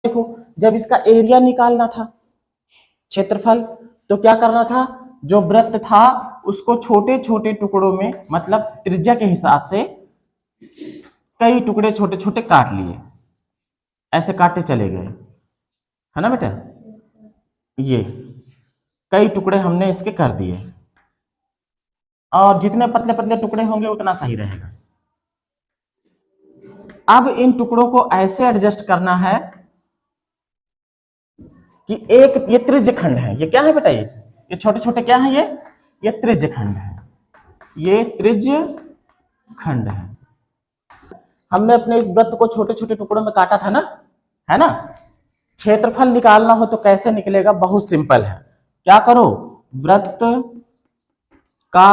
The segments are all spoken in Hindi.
देखो, जब इसका एरिया निकालना था, क्षेत्रफल, तो क्या करना था, जो वृत्त था उसको छोटे छोटे टुकड़ों में, मतलब त्रिज्या के हिसाब से कई टुकड़े छोटे छोटे काट लिए, ऐसे काटते चले गए, है ना बेटा। ये कई टुकड़े हमने इसके कर दिए, और जितने पतले पतले टुकड़े होंगे उतना सही रहेगा। अब इन टुकड़ों को ऐसे एडजस्ट करना है कि एक ये त्रिज्य खंड है, ये क्या है बेटा, ये छोटे छोटे क्या है, ये त्रिज्य खंड है, ये त्रिज्य खंड है। हमने अपने इस वृत्त को छोटे छोटे टुकड़ों में काटा था ना, है ना। क्षेत्रफल निकालना हो तो कैसे निकलेगा, बहुत सिंपल है। क्या करो, वृत्त का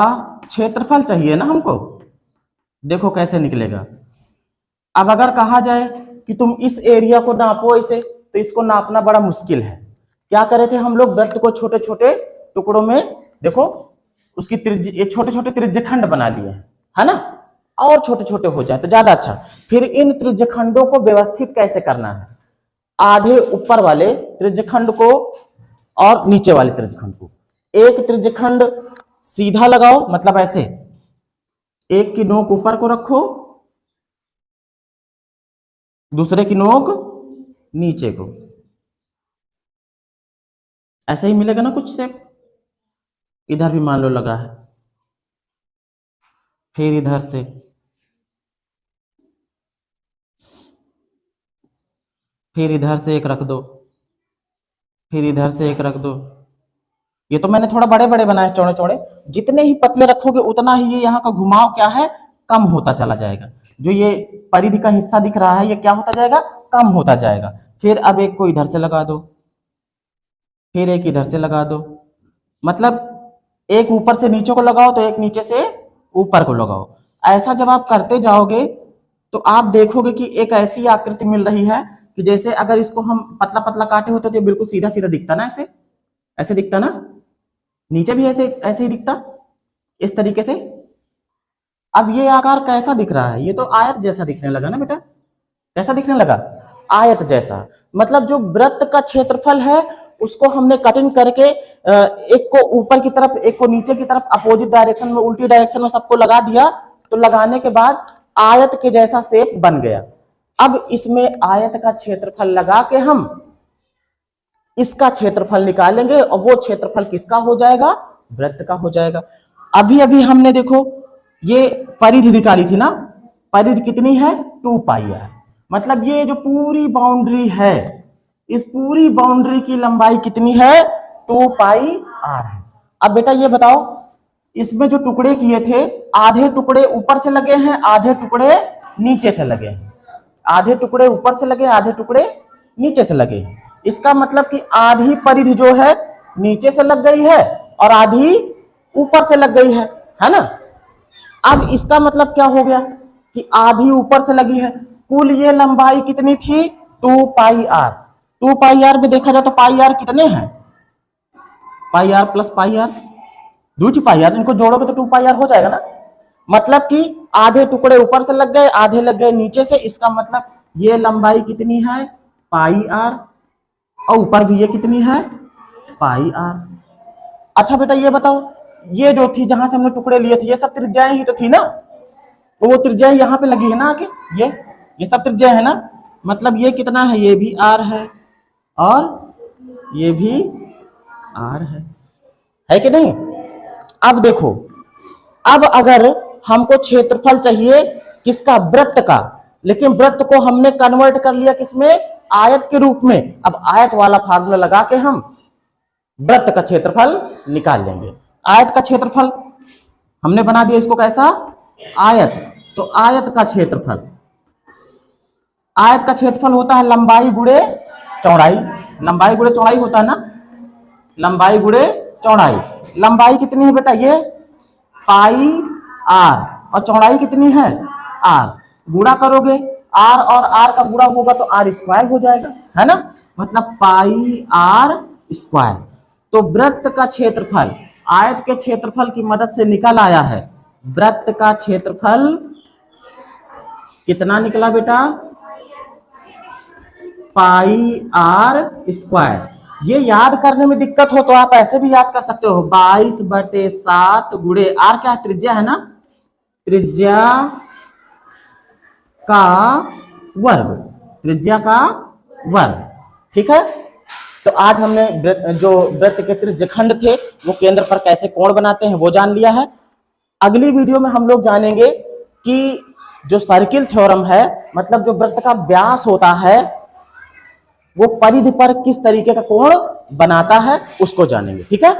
क्षेत्रफल चाहिए ना हमको, देखो कैसे निकलेगा। अब अगर कहा जाए कि तुम इस एरिया को नापो इसे, तो इसको नापना बड़ा मुश्किल है। क्या करे थे हम लोग, वृत्त को छोटे छोटे टुकड़ों में, देखो उसकी त्रिज्या, ये छोटे छोटे त्रिज्यखंड बना लिए, है ना, और छोटे छोटे हो जाए तो ज्यादा अच्छा। फिर इन त्रिज्यखंडों को व्यवस्थित कैसे करना है, आधे ऊपर वाले त्रिज्यखंड को और नीचे वाले त्रिज्यखंड को, एक त्रिज्यखंड सीधा लगाओ, मतलब ऐसे एक की नोक ऊपर को रखो, दूसरे की नोक नीचे को, ऐसे ही मिलेगा ना कुछ शेप। इधर भी मान लो लगा है, फिर इधर से, फिर इधर से एक रख दो, फिर इधर से एक रख दो। ये तो मैंने थोड़ा बड़े बड़े बनाए, चौड़े चौड़े। जितने ही पतले रखोगे उतना ही ये यहाँ का घुमाव क्या है, कम होता चला जाएगा। जो ये परिधि का हिस्सा दिख रहा है ये क्या होता जाएगा, कम होता जाएगा। फिर अब एक को इधर से लगा दो, फिर एक इधर से लगा दो, मतलब एक ऊपर से नीचे को लगाओ तो एक नीचे से ऊपर को लगाओ। ऐसा जब आप करते जाओगे तो आप देखोगे कि एक ऐसी आकृति मिल रही है कि जैसे अगर इसको हम पतला पतला काटे होते तो बिल्कुल सीधा सीधा दिखता ना, ऐसे ऐसे दिखता ना, नीचे भी ऐसे ऐसे ही दिखता, इस तरीके से। अब ये आकार कैसा दिख रहा है, ये तो आयत जैसा दिखने लगा ना बेटा, कैसा दिखने लगा, आयत जैसा। मतलब जो वृत्त का क्षेत्रफल है उसको हमने कटिंग करके एक को ऊपर की तरफ, एक को नीचे की तरफ, अपोजिट डायरेक्शन में, उल्टी डायरेक्शन में सबको लगा दिया। तो लगाने के बाद आयत के जैसा शेप बन गया। अब इसमें आयत का क्षेत्रफल लगा के हम इसका क्षेत्रफल निकालेंगे, और वो क्षेत्रफल किसका हो जाएगा, वृत्त का हो जाएगा। अभी अभी हमने देखो ये परिधि निकाली थी ना, परिधि कितनी है, 2πr। मतलब ये जो पूरी बाउंड्री है, इस पूरी बाउंड्री की लंबाई कितनी है, 2πr है। अब बेटा ये बताओ, इसमें जो टुकड़े किए थे, आधे टुकड़े ऊपर से लगे हैं, आधे टुकड़े नीचे से लगे हैं, आधे टुकड़े ऊपर से लगे, आधे टुकड़े नीचे से लगे हैं। इसका मतलब कि आधी परिधि जो है नीचे से लग गई है और आधी ऊपर से लग गई है ना। अब इसका मतलब क्या हो गया कि आधी ऊपर से लगी है। कुल ये लंबाई कितनी थी, 2πr। 2πr में देखा जाए तो πr कितने हैं, πr प्लस πr, 2πr, इनको जोड़ोगे तो 2πr हो जाएगा ना। मतलब कि आधे टुकड़े ऊपर से लग गए, आधे लग गए नीचे से। इसका मतलब ये लंबाई कितनी है, πr, और ऊपर भी ये कितनी है, πr। अच्छा बेटा ये बताओ, ये जो थी जहां से हमने टुकड़े लिए थे, ये सब त्रिज्याएं ही तो थी ना, तो वो त्रिज्याएं यहाँ पे लगी है ना आके, ये सब त्रिज्याएं है ना। मतलब ये कितना है, ये भी r है और ये भी r है कि नहीं। अब देखो, अब अगर हमको क्षेत्रफल चाहिए किसका, वृत्त का, लेकिन वृत्त को हमने कन्वर्ट कर लिया किसमें, आयत के रूप में। अब आयत वाला फार्मूला लगा के हम वृत्त का क्षेत्रफल निकाल लेंगे। आयत का क्षेत्रफल हमने बना दिया इसको कैसा, आयत। तो आयत का क्षेत्रफल, आयत का क्षेत्रफल होता है लंबाई गुणे चौड़ाई, लंबाई गुणे चौड़ाई होता है ना, लंबाई गुणे चौड़ाई। लंबाई कितनी है बेटा, ये πr, और चौड़ाई कितनी है, r। गुणा करोगे, r और r का गुणा होगा तो r² हो जाएगा, है ना, मतलब πr²। तो वृत्त का क्षेत्रफल आयत के क्षेत्रफल की मदद से निकल आया है। वृत्त का क्षेत्रफल कितना निकला बेटा, पाई आर स्क्वायर। ये याद करने में दिक्कत हो तो आप ऐसे भी याद कर सकते हो, 22/7 गुणे आर क्या है, त्रिज्या है ना, त्रिज्या का वर्ग, त्रिज्या का वर्ग। ठीक है, तो आज हमने जो वृत्त के त्रिज्यखंड थे वो केंद्र पर कैसे कोण बनाते हैं वो जान लिया है। अगली वीडियो में हम लोग जानेंगे कि जो सर्किल थ्योरम है, मतलब जो वृत्त का व्यास होता है वो परिधि पर किस तरीके का कोण बनाता है, उसको जानेंगे। ठीक है।